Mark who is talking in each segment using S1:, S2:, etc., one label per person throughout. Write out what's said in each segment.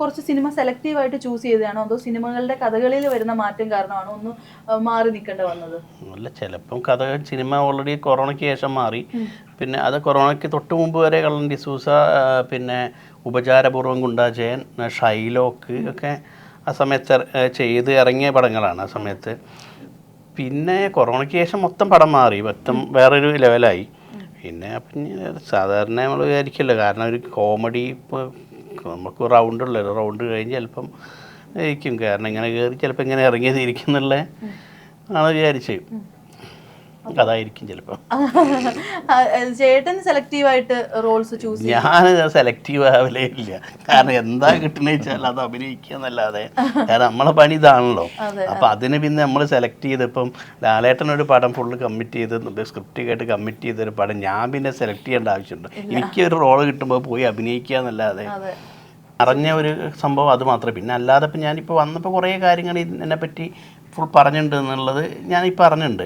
S1: കുറച്ച് cinema സെലക്റ്റീവായിട്ട് choose ചെയ്തതാണോ അതോ സിനിമകളുടെ കഥകളിൽ വരുന്ന മാറ്റം കാരണമാണോ ഒന്ന് മാറി നിൽക്കേണ്ടി വന്നത്?
S2: അല്ല, ചിലപ്പം കഥ സിനിമ ഓൾറെഡി കൊറോണയ്ക്ക് ശേഷം മാറി. പിന്നെ അത് കൊറോണയ്ക്ക് തൊട്ട് മുമ്പ് വരെ കള്ളൻ ഡിസൂസ, പിന്നെ ഉപചാരപൂർവ്വം ഗുണ്ടാജയൻ, ഷൈലോക്ക് ഒക്കെ ആ സമയത്ത് ചെയ്ത് ഇറങ്ങിയ പടങ്ങളാണ് ആ സമയത്ത്. പിന്നെ കൊറോണയ്ക്ക് ശേഷം മൊത്തം പടം മാറി, മൊത്തം വേറൊരു ലെവലായി. പിന്നെ സാധാരണ നമ്മൾ വിചാരിക്കില്ല, കാരണം ഒരു കോമഡി ഇപ്പോൾ നമുക്ക് റൗണ്ടുള്ളല്ലോ, റൗണ്ട് കഴിഞ്ഞ് ചിലപ്പം ഇരിക്കും, കാരണം ഇങ്ങനെ കയറി ചിലപ്പോൾ ഇങ്ങനെ ഇറങ്ങി തിരിക്കും എന്നുള്ള ആണ് വിചാരിച്ച്. അതായിരിക്കും ചിലപ്പോൾ.
S1: ചേട്ടൻ സെലക്റ്റീവായിട്ട് റോൾസ് ചൂസ് ചെയ്യും?
S2: ഞാൻ സെലക്റ്റീവ് ആവലേ ഇല്ല, കാരണം എന്താ കിട്ടണെന്ന് വെച്ചാൽ അത് അഭിനയിക്കുക എന്നല്ലാതെ, കാരണം നമ്മളെ പണി ഇതാണല്ലോ. അപ്പം അതിന് പിന്നെ നമ്മൾ സെലക്ട് ചെയ്തിപ്പം ലാലേട്ടനൊരു പടം ഫുള്ള് കമ്മിറ്റ് ചെയ്ത് സ്ക്രിപ്റ്റ് കേട്ട് കമ്മിറ്റ് ചെയ്തൊരു പടം ഞാൻ പിന്നെ സെലക്ട് ചെയ്യേണ്ട ആവശ്യമുണ്ട്? എനിക്കൊരു റോള് കിട്ടുമ്പോൾ പോയി അഭിനയിക്കുക എന്നല്ലാതെ അറിഞ്ഞ ഒരു സംഭവം അത് മാത്രമേ. പിന്നെ അല്ലാതെ ഇപ്പം ഞാനിപ്പോൾ വന്നപ്പോൾ കുറേ കാര്യങ്ങൾ എന്നെപ്പറ്റി ഫുൾ പറഞ്ഞിട്ടുണ്ട് എന്നുള്ളത് ഞാനിപ്പോൾ അറിഞ്ഞിട്ടുണ്ട്,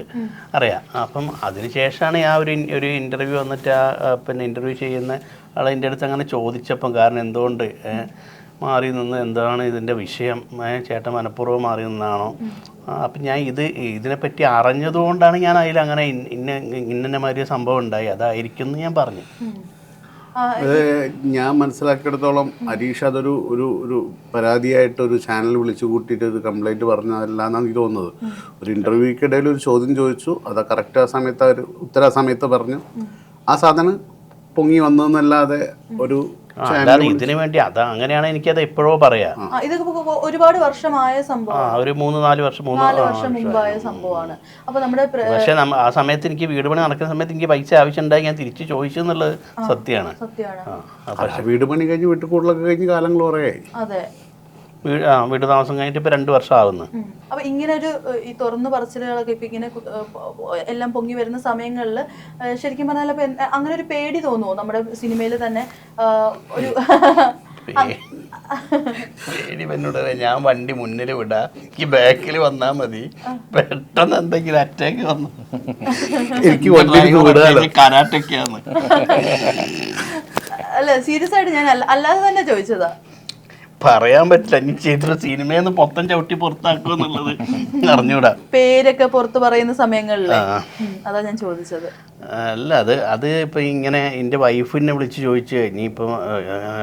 S2: അറിയാം. അപ്പം അതിന് ശേഷമാണ് ആ ഒരു ഇൻ്റർവ്യൂ വന്നിട്ട് പിന്നെ ഇൻ്റർവ്യൂ ചെയ്യുന്ന ആൾ എൻ്റെ അടുത്ത് അങ്ങനെ ചോദിച്ചപ്പം, കാരണം എന്തുകൊണ്ട് മാറി നിന്ന്, എന്താണ് ഇതിൻ്റെ വിഷയം, ചേട്ടൻ മനഃപൂർവ്വം മാറി നിന്നാണോ? അപ്പം ഞാൻ ഇതിനെപ്പറ്റി അറിഞ്ഞതുകൊണ്ടാണ് ഞാൻ അതിലങ്ങനെ ഇന്ന മാതിരി സംഭവം ഉണ്ടായി, അതായിരിക്കും എന്ന് ഞാൻ പറഞ്ഞു.
S3: ഞാൻ മനസ്സിലാക്കിയെടുത്തോളം ഹരീഷ് അതൊരു ഒരു ഒരു പരാതിയായിട്ട് ഒരു ചാനൽ വിളിച്ചു കൂട്ടിയിട്ട് ഒരു കംപ്ലൈൻറ്റ് പറഞ്ഞതല്ല എന്നാണ് എനിക്ക് തോന്നുന്നത്. ഒരു ഇൻ്റർവ്യൂക്കിടയിൽ ഒരു ചോദ്യം ചോദിച്ചു, അത് കറക്റ്റ് ആ സമയത്ത് ഒരു ഉത്തര സമയത്ത് പറഞ്ഞു, ആ സാധനം പൊങ്ങി വന്നതെന്നല്ലാതെ ഒരു
S2: ഇതിനു വേണ്ടി അങ്ങനെയാണ് എനിക്കത് എപ്പോഴോ പറയാം.
S1: ഒരുപാട് വർഷമായ സംഭവം,
S2: ഒരു 3-4 വർഷം
S1: മുമ്പായ സംഭവമാണ്. അപ്പൊ നമ്മുടെ
S2: പക്ഷെ ആ സമയത്ത് എനിക്ക് വീട് പണി നടക്കുന്ന സമയത്ത് എനിക്ക് പൈസ ആവശ്യമുണ്ടായി, ഞാൻ തിരിച്ചു ചോദിച്ചു എന്നുള്ളത് സത്യമാണ്.
S3: പക്ഷെ വീട് പണി കഴിഞ്ഞ് വീട്ടുകൂടലൊക്കെ കഴിഞ്ഞ് കാലങ്ങൾ കുറേയായി.
S1: അതെ,
S2: വീട് താമസം കഴിഞ്ഞിട്ട് ഇപ്പൊ 2 വർഷം ആവുന്നു.
S1: അപ്പൊ ഇങ്ങനെ ഒരു ഈ തുറന്നു പറച്ചിലുകളൊക്കെ ഇപ്പൊ ഇങ്ങനെ എല്ലാം പൊങ്ങി വരുന്ന സമയങ്ങളിൽ ശരിക്കും പറഞ്ഞാൽ അങ്ങനെ ഒരു പേടി തോന്നുമോ നമ്മുടെ സിനിമയിൽ തന്നെ? ഒരു
S2: പേടി എന്നോട് ഞാൻ വണ്ടി മുന്നിൽ വിടാ, ഈ ബാക്കിൽ വന്നാ മതി, പെട്ടെന്ന് എന്തെങ്കിലും അറ്റാക്ക് വന്നു എനിക്ക് കരാട്ടൊക്കെയാന്ന്.
S1: അല്ല, സീരിയസ് ആയിട്ട് ഞാൻ അല്ലാതെ തന്നെ ചോദിച്ചതാ.
S2: പറയാൻ പറ്റില്ല, ഇനി ചെയ്തിട്ട് സിനിമയെന്ന് മൊത്തം ചവിട്ടി പുറത്താക്കുക എന്നുള്ളത് അറിഞ്ഞൂടാ.
S1: പേരൊക്കെ പുറത്ത് പറയുന്ന സമയങ്ങളിൽ അതാ ഞാൻ ചോദിച്ചത്.
S2: അല്ല, അത് ഇപ്പം ഇങ്ങനെ എൻ്റെ വൈഫിനെ വിളിച്ച് ചോദിച്ചു, ഇനിയിപ്പം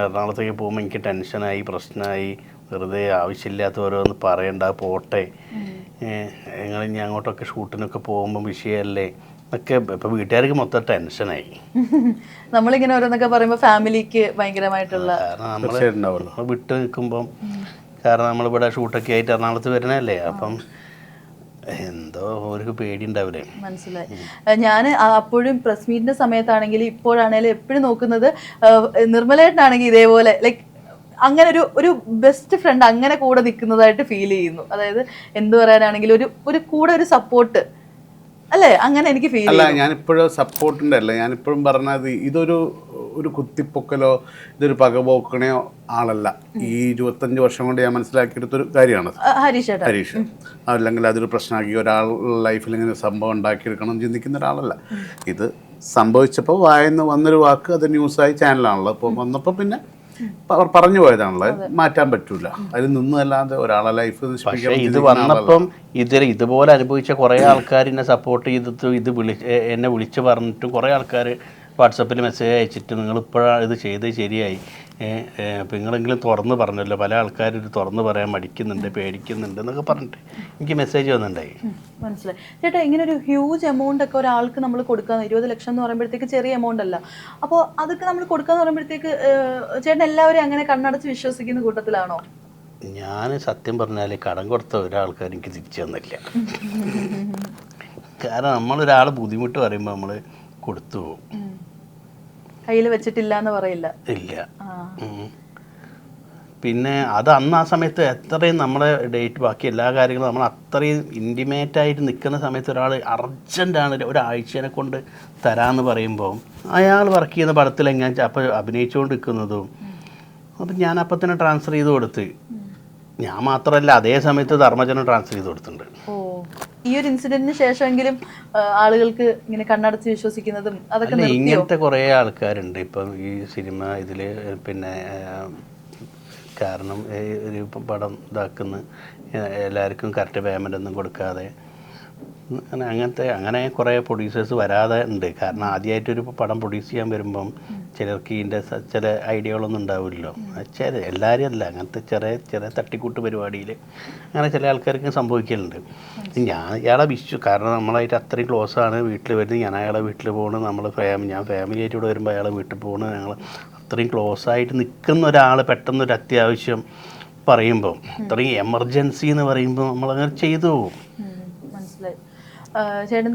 S2: എറണാകുളത്തേക്ക് പോകുമ്പോൾ എനിക്ക് ടെൻഷനായി, പ്രശ്നമായി, വെറുതെ ആവശ്യമില്ലാത്ത ഓരോന്ന് പറയണ്ട, പോട്ടെ, നിങ്ങൾ ഇനി അങ്ങോട്ടൊക്കെ ഷൂട്ടിനൊക്കെ പോകുമ്പോൾ വിഷയമല്ലേ ഒക്കെ. ഇപ്പം വീട്ടുകാർക്ക് മൊത്തം ടെൻഷനായി.
S1: നമ്മളിങ്ങനെ ഓരോന്നൊക്കെ പറയുമ്പോൾ ഫാമിലിക്ക് ഭയങ്കരമായിട്ടുള്ള,
S2: കാരണം നമ്മൾ വിട്ട് നിൽക്കുമ്പം, കാരണം നമ്മളിവിടെ ഷൂട്ടൊക്കെ ആയിട്ട് എറണാകുളത്ത് വരുന്നതല്ലേ, അപ്പം എന്തോ ഒരു പേടി ഉണ്ടാവില്ലേ.
S1: മനസ്സിലായി. ഞാൻ അപ്പോഴും പ്രസ് മീറ്റിന്റെ സമയത്താണെങ്കിലും ഇപ്പോഴാണെങ്കിലും എപ്പോഴും നോക്കുന്നത് നിർമ്മലേട്ടനാണെങ്കിൽ ഇതേപോലെ ലൈക്ക് അങ്ങനെ ഒരു ബെസ്റ്റ് ഫ്രണ്ട് അങ്ങനെ കൂടെ നിൽക്കുന്നതായിട്ട് ഫീൽ ചെയ്യുന്നു. അതായത് എന്ത് പറയാനാണെങ്കിലും ഒരു കൂടെ ഒരു സപ്പോർട്ട് അല്ലേ, അങ്ങനെ എനിക്ക് ഫീൽ.
S3: അല്ല, ഞാനിപ്പോഴും സപ്പോർട്ടിൻ്റെ അല്ല, ഞാനിപ്പോഴും പറഞ്ഞത് ഇതൊരു കുത്തിപ്പൊക്കലോ ഇതൊരു പകപോക്കണയോ ആളല്ല. ഈ 25 വർഷം കൊണ്ട് ഞാൻ മനസ്സിലാക്കിയെടുത്തൊരു കാര്യമാണ് ഹരീഷ്. അല്ലെങ്കിൽ അതൊരു പ്രശ്നമാക്കി ഒരാൾ ലൈഫിൽ ഇങ്ങനെ സംഭവം ഉണ്ടാക്കിയെടുക്കണം ചിന്തിക്കുന്ന ഒരാളല്ല. ഇത് സംഭവിച്ചപ്പോൾ വായന്ന് വന്നൊരു വാക്ക് അത് ന്യൂസായി ചാനലാണല്ലോ, അപ്പോൾ വന്നപ്പോൾ പിന്നെ പറഞ്ഞു പോയതാണല്ലോ, മാറ്റാൻ പറ്റൂല. അതിൽ നിന്നല്ലാതെ ഒരാളെ ലൈഫ്
S2: ഇത് വന്നപ്പം ഇതുപോലെ അനുഭവിച്ച കുറേ ആൾക്കാർ എന്നെ സപ്പോർട്ട് ചെയ്തിട്ട് എന്നെ വിളിച്ച് പറഞ്ഞിട്ടും കുറേ ആൾക്കാർ വാട്സപ്പിൽ മെസ്സേജ് അയച്ചിട്ട് നിങ്ങളിപ്പോഴാണ് ഇത് ചെയ്ത് ശരിയായി, അപ്പോൾ നിങ്ങളെങ്കിലും തുറന്ന് പറഞ്ഞല്ലോ, പല ആൾക്കാരും ഇത് തുറന്ന് പറയാൻ മടിക്കുന്നുണ്ട്, പേടിക്കുന്നുണ്ട് എന്നൊക്കെ പറഞ്ഞിട്ട് എനിക്ക് മെസ്സേജ് വന്നിട്ടുണ്ടായി.
S1: മനസ്സിലായി. ചേട്ടാ, ഇങ്ങനെ ഒരു ഹ്യൂജ് എമൗണ്ട് ഒക്കെ ഒരാൾക്ക് നമ്മൾ കൊടുക്കുക, 20 ലക്ഷം എന്ന് പറയുമ്പോഴത്തേക്ക് ചെറിയ എമൗണ്ട് അല്ല. അപ്പോൾ അതൊക്കെ നമ്മൾ കൊടുക്കാന്ന് പറയുമ്പോഴത്തേക്ക് ചേട്ടൻ എല്ലാവരും അങ്ങനെ കണ്ണടച്ച് വിശ്വസിക്കുന്ന കൂട്ടത്തിലാണോ?
S2: ഞാൻ സത്യം പറഞ്ഞാൽ കടം കൊടുത്ത ഒരാൾക്കാർ എനിക്ക് തിരിച്ചു തന്നില്ല. കാരണം നമ്മളൊരാൾ ബുദ്ധിമുട്ട് പറയുമ്പോൾ നമ്മൾ കൊടുത്തു പോകും,
S1: കയ്യിൽ വെച്ചിട്ടില്ല എന്ന് പറയില്ല.
S2: ഇല്ല. പിന്നെ അത് അന്ന് ആ സമയത്ത് എത്രയും നമ്മളെ ഡേറ്റ് ബാക്കി എല്ലാ കാര്യങ്ങളും നമ്മൾ അത്രയും ഇൻറ്റിമേറ്റായിട്ട് നിൽക്കുന്ന സമയത്ത് ഒരാൾ അർജൻറ്റാണ് ഒരാഴ്ചനെ കൊണ്ട് തരാമെന്ന് പറയുമ്പോൾ അയാൾ വർക്ക് ചെയ്യുന്ന പടത്തിൽ എങ്ങനെ അപ്പോൾ അഭിനയിച്ചുകൊണ്ട് നിൽക്കുന്നതും, അപ്പം ഞാൻ അപ്പം തന്നെ ട്രാൻസ്ഫർ ചെയ്ത് കൊടുത്ത്. ഞാൻ മാത്രമല്ല, അതേ സമയത്ത് ധർമ്മജനം ട്രാൻസ്ഫർ ചെയ്ത് കൊടുത്തിട്ടുണ്ട്.
S1: ഈ ഒരു ഇൻസിഡന്റിന് ശേഷമെങ്കിലും ആളുകൾക്ക് ഇങ്ങനെ കണ്ണടച്ച് വിശ്വസിക്കുന്നതും അതൊക്കെ
S2: ഇങ്ങനത്തെ കുറേ ആൾക്കാരുണ്ട് ഇപ്പം ഈ സിനിമ ഇതിൽ. പിന്നെ കാരണം ഒരു പടം ഇതാക്കുന്ന എല്ലാവർക്കും കറക്റ്റ് പേയ്മെൻ്റ് ഒന്നും കൊടുക്കാതെ അങ്ങനെ കുറേ പ്രൊഡ്യൂസേഴ്സ് വരാതെ ഉണ്ട്. കാരണം ആദ്യമായിട്ടൊരു പടം പ്രൊഡ്യൂസ് ചെയ്യാൻ വരുമ്പം ചിലർക്ക് ഇതിൻ്റെ ചില ഐഡിയകളൊന്നും ഉണ്ടാവില്ലല്ലോ. എല്ലാവരും അല്ല, അങ്ങനത്തെ ചെറിയ തട്ടിക്കൂട്ട് പരിപാടിയിൽ അങ്ങനെ ചില ആൾക്കാർക്ക് സംഭവിക്കലുണ്ട്. ഞാൻ ഇയാളെ കാരണം നമ്മളായിട്ട് അത്രയും ക്ലോസ് ആണ്. വീട്ടിൽ വരുന്നത്, ഞാൻ അയാളെ വീട്ടിൽ പോകണം, ഞാൻ ഫാമിലിയായിട്ട് ഇവിടെ വരുമ്പോൾ അയാളെ വീട്ടിൽ പോകണം. ഞങ്ങൾ അത്രയും ക്ലോസ് ആയിട്ട് നിൽക്കുന്ന ഒരാൾ പെട്ടെന്നൊരു അത്യാവശ്യം പറയുമ്പം, അത്രയും എമർജൻസി എന്ന് പറയുമ്പോൾ നമ്മളങ്ങനെ ചെയ്തു പോകും.
S1: മനസ്സിലായി. ചേട്ടൻ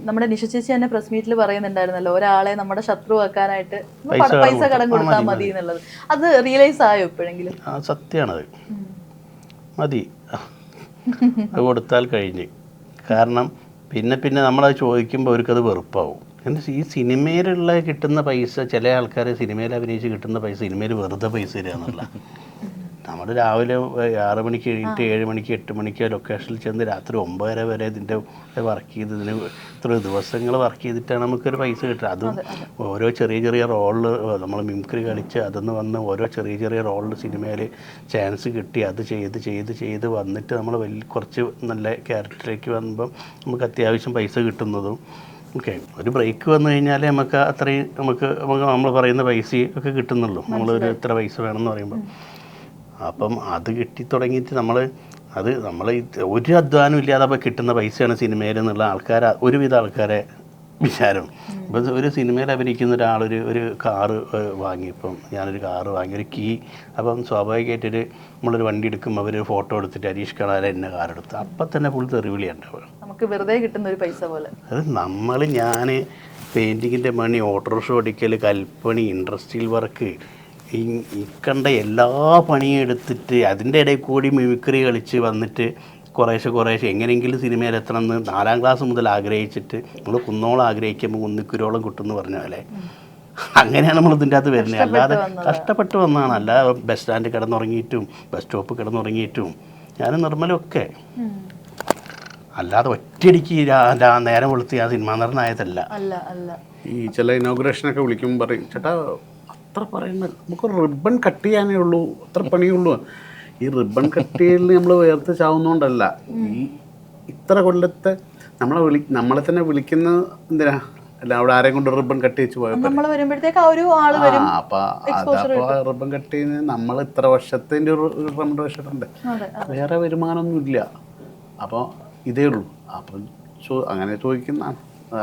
S1: നമ്മുടെ നിഷ ചേച്ചി തന്നെ പ്രസ് മീറ്റിൽ പറയുന്നുണ്ടായിരുന്നല്ലോ, ഒരാളെ നമ്മുടെ ശത്രു ആക്കാനായിട്ട് പൈസ കടം കൊടുത്താൽ മതി എന്നുള്ളത്. അത് റിയലൈസ് ആയോ എപ്പോഴെങ്കിലും?
S2: സത്യമാണത്. മതി, അത് കൊടുത്താൽ കഴിഞ്ഞ്. കാരണം പിന്നെ നമ്മളത് ചോദിക്കുമ്പോൾ അവർക്കത് വെറുപ്പാവും. എന്താ ഈ സിനിമയിലുള്ള കിട്ടുന്ന പൈസ, ചില ആൾക്കാർ സിനിമയിൽ അഭിനയിച്ച് കിട്ടുന്ന പൈസ സിനിമയിൽ വെറുതെ പൈസ തരിക എന്നുള്ള. നമ്മൾ രാവിലെ 6 മണിക്ക് കഴിഞ്ഞിട്ട് 7 മണിക്ക് 8 മണിക്ക് ലൊക്കേഷനിൽ ചെന്ന് രാത്രി 9 വരെ ഇതിൻ്റെ വർക്ക് ചെയ്ത് ഇതിന് ഇത്ര ദിവസങ്ങൾ വർക്ക് ചെയ്തിട്ടാണ് നമുക്കൊരു പൈസ കിട്ടുക. അതും ഓരോ ചെറിയ റോളിൽ നമ്മൾ മിമിക്രി കളിച്ച് അതൊന്ന് വന്ന് ഓരോ ചെറിയ റോളിൽ സിനിമയിൽ ചാൻസ് കിട്ടി അത് ചെയ്ത് വന്നിട്ട് നമ്മൾ കുറച്ച് നല്ല ക്യാരക്ടറിലേക്ക് വന്നപ്പം നമുക്ക് അത്യാവശ്യം പൈസ കിട്ടുന്നതും. ഓക്കെ, ഒരു ബ്രേക്ക് വന്നു കഴിഞ്ഞാൽ നമുക്ക് അത്രയും നമ്മൾ പറയുന്ന പൈസ ഒക്കെ കിട്ടുന്നുള്ളൂ. നമ്മളൊരു ഇത്ര പൈസ വേണമെന്ന് പറയുമ്പോൾ അപ്പം അത് കിട്ടി തുടങ്ങിയിട്ട് നമ്മൾ ഒരു അധ്വാനം ഇല്ലാതെ അപ്പോൾ കിട്ടുന്ന പൈസയാണ് സിനിമയിൽ എന്നുള്ള ഒരുവിധ ആൾക്കാരെ വിചാരം. ഇപ്പം ഒരു സിനിമയിൽ അഭിനയിക്കുന്ന ഒരു കാറ് വാങ്ങിയപ്പം ഞാനൊരു കാറ് വാങ്ങി, ഒരു കീ. അപ്പം സ്വാഭാവികമായിട്ടൊരു നമ്മളൊരു വണ്ടി എടുക്കുമ്പോൾ അവർ ഫോട്ടോ എടുത്തിട്ട് ഹരീഷ് കണാരെ എന്നെ കാറെടുത്ത് അപ്പം തന്നെ ഫുൾ തെറിവിളിയുണ്ടാവുക.
S1: നമുക്ക് വെറുതെ കിട്ടുന്ന ഒരു പൈസ പോലെ.
S2: അത് ഞാൻ പെയിൻറ്റിങ്ങിൻ്റെ പണി, ഓട്ടോറിക്ഷ ഓടിക്കൽ, കൽപ്പണി, ഇൻഡസ്ട്രിയൽ വർക്ക്, ഈ കണ്ട എല്ലാ പണിയും എടുത്തിട്ട് അതിൻ്റെ ഇടയിൽ കൂടി മിമിക്രി കളിച്ച് വന്നിട്ട് കുറേശ്ശെ എങ്ങനെയെങ്കിലും സിനിമയിൽ എത്തണം എന്ന് 4ാം ക്ലാസ് മുതൽ ആഗ്രഹിച്ചിട്ട് നമ്മൾ കുന്നോളം ആഗ്രഹിക്കുമ്പോൾ കുന്നിക്കുരോളം കിട്ടുമെന്ന് പറഞ്ഞ പോലെ അങ്ങനെയാണ് നമ്മൾ ഇതിൻ്റെ അകത്ത് വരുന്നത്. അല്ലാതെ കഷ്ടപ്പെട്ട് വന്നതാണ്. അല്ലാതെ ബസ് സ്റ്റാൻഡ് കിടന്നുറങ്ങിയിട്ടും ബസ് സ്റ്റോപ്പ് കിടന്നുറങ്ങിയിട്ടും ഞാൻ നിർമ്മലൊക്കെ, അല്ലാതെ ഒറ്റയടിക്ക് നേരം വെളുത്ത് ഞാൻ സിനിമാ നടനായതല്ല.
S3: ഈ ചില ഇനോഗ്രേഷനൊക്കെ വിളിക്കുമ്പോൾ പറയും, ചേട്ടാ അത്ര പറയുന്നത് നമുക്കൊരു റിബൺ കട്ട് ചെയ്യാനേ ഉള്ളൂ, അത്ര പണിയുള്ളൂ. ഈ റിബൺ കട്ട് ചെയ്യലിന് നമ്മൾ വേർത്ത് ചാവുന്നതുകൊണ്ടല്ല. ഈ ഇത്ര കൊല്ലത്തെ നമ്മളെ തന്നെ വിളിക്കുന്ന എന്തിനാ, അല്ല അവിടെ ആരെയും കൊണ്ട് റിബൺ കട്ട് ചെയ്ച്ച് പോയാൽ അപ്പോൾ റിബൺ കട്ട് ചെയ്യുന്നത് നമ്മൾ ഇത്ര വർഷത്തിൻ്റെ ഒരു റെമുനറേഷൻ ഉണ്ട്, വേറെ വരുമാനമൊന്നും ഇല്ല. അപ്പോൾ ഇതേ ഉള്ളൂ. അപ്പം അങ്ങനെ ചോദിക്കുന്നതാണ്.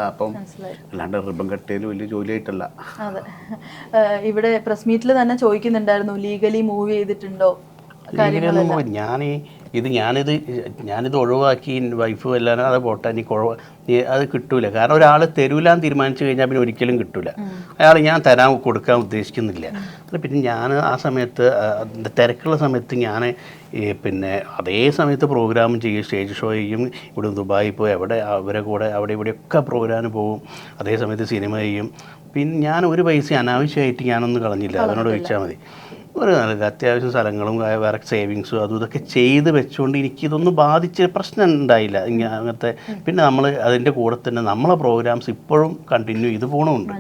S3: അപ്പം അല്ലാണ്ട് റിബൺ കട്ട് ചെയ്യൽ വലിയ ജോലിയായിട്ടല്ല.
S1: അതെ, ഇവിടെ പ്രസ് മീറ്റിൽ തന്നെ ചോദിക്കുന്നുണ്ടായിരുന്നു, ലീഗലി മൂവ് ചെയ്തിട്ടുണ്ടോ?
S2: ഞാനിത് ഒഴിവാക്കി വൈഫ് എല്ലാവരും അത് പോട്ടെ, അത് കിട്ടൂല. കാരണം ഒരാൾ തരൂലാന്ന് തീരുമാനിച്ചു കഴിഞ്ഞാൽ പിന്നെ ഒരിക്കലും കിട്ടൂല. അയാൾ ഞാൻ കൊടുക്കാൻ ഉദ്ദേശിക്കുന്നില്ല. പിന്നെ ഞാൻ ആ സമയത്ത് തിരക്കുള്ള സമയത്ത് ഞാൻ പിന്നെ അതേ സമയത്ത് പ്രോഗ്രാം ചെയ്യും, സ്റ്റേജ് ഷോ ചെയ്യും. ഇവിടെ ദുബായിൽ പോയി അവരെ കൂടെ അവിടെ ഇവിടെയൊക്കെ പ്രോഗ്രാമിന് പോകും. അതേ സമയത്ത് സിനിമ ചെയ്യും. പിന്നെ ഞാൻ ഒരു പൈസ അനാവശ്യമായിട്ട് ഞാനൊന്നും കളഞ്ഞില്ല. അവനോട് ചോദിച്ചാൽ മതി. ഒരു നല്ല അത്യാവശ്യം സ്ഥലങ്ങളും വേറെ സേവിങ്സും അതും ഇതൊക്കെ ചെയ്ത് വെച്ചുകൊണ്ട് എനിക്കിതൊന്നും ബാധിച്ച് പ്രശ്നം ഉണ്ടായില്ല അങ്ങനത്തെ. പിന്നെ നമ്മൾ അതിൻ്റെ കൂടെ തന്നെ നമ്മളെ പ്രോഗ്രാംസ് ഇപ്പോഴും കണ്ടിന്യൂ ചെയ്ത് പോകണമുണ്ട്.